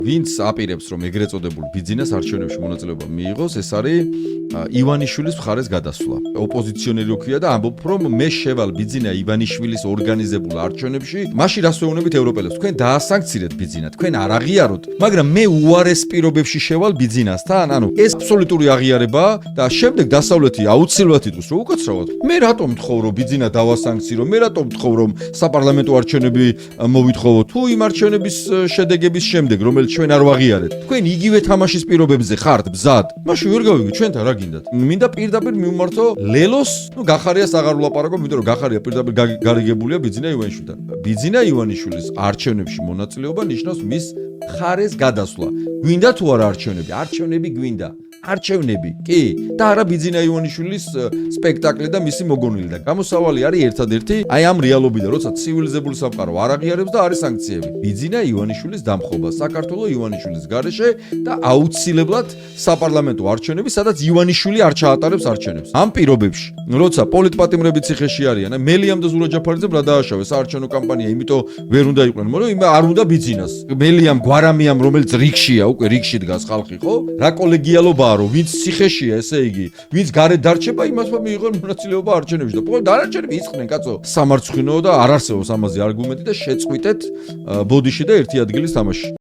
ვინც აპირებს რომ ეგრეთ წოდებულ ბიძინას არჩევნებში მონაწილეობა მიიღოს, ეს არის ივანიშვილის მხარეს გადასვლა. ოპოზიციონერი რო ქვია და ამბობ რომ მე შევალ ბიძინა ივანიშვილის ორგანიზებულ არჩევნებში, მაშინ რას ვეუბნებით ევროპელებს? თქვენ დაასანქცირეთ ბიძინა, თქვენ არ აღიაროთ, მაგრამ მე უარეს პირობებში შევალ ბიძინასთან, ანუ ეს აბსოლუტური აღიარებაა და შემდეგ დასავლეთი აუცილებლად იტყვის რომ უკაცრავად. მე რატომ მთხოვ რომ ბიძინა დავასანქცირო? მე რატომ მთხოვ რომ საპარლამენტო არჩევნები მოვითხოვოთ? თუ იმ არჩევნების შედეგების შემდეგ, რომელიც ჩვენ არ ვაღიარეთ, თქვენ იგივე თამაშის პირობებზე ხართ ბზად, მაშინ ვერ გავიგე ჩვენთან რა გინდათ. მინდა პირდაპირ მივმართო ლელოს, გახარიას აღარ ვლაპარაკობ, იმიტომ რომ გახარია პირდაპირ გარიგებულია ბიძინა ივანიშვილთან. ბიძინა ივანიშვილის არჩევნებში მონაწილეობა ნიშნავს მის მხარეს გადასვლა. გვინდა თუ არა არჩევნები? არჩევნები გვინდა. არჩევნები, კი, და არა ბიძინა ივანიშვილის სპექტაკლი და მისი მოგონილი და გამოსავალი არის ერთადერთი აი ამ რეალობიდან, როცა ცივილიზებული სამყარო არ აღიარებს და არის სანქციები. ბიძინა ივანიშვილის დამხობა საქართველოს ივანიშვილის გარეშე და აუცილებლად საპარლამენტო არჩევნები, სადაც ივანიშვილი არ ჩაატარებს არჩევნებს. ამ პირობებში, როცა პოლიტპატიმრები ციხეში არიან, მელიამ და ზურა ჯაფარიძემ რა დააშავეს საარჩევნო კამპანია, იმიტომ ვერ უნდა იყვნენ, მაგრამ არ უნდა ბიძინას. მელიამ გვარამიამ, რომელიც რიგშია, უკვე რიგში დგას ხალხი, ხო? რა კოლეგიალობა რომ ვინც ციხეშია, ესე იგი, ვინც გარეთ დარჩება, იმასმა მიიღონ მონაწილეობა არჩევნებში და პოლიტ არჩევნები იწყნენ, კაცო. სამარცხვინოა და არ არსებობს ამაზე არგუმენტი და შეწყვიტეთ ბოდიში და ერთი ადგილის თამაში.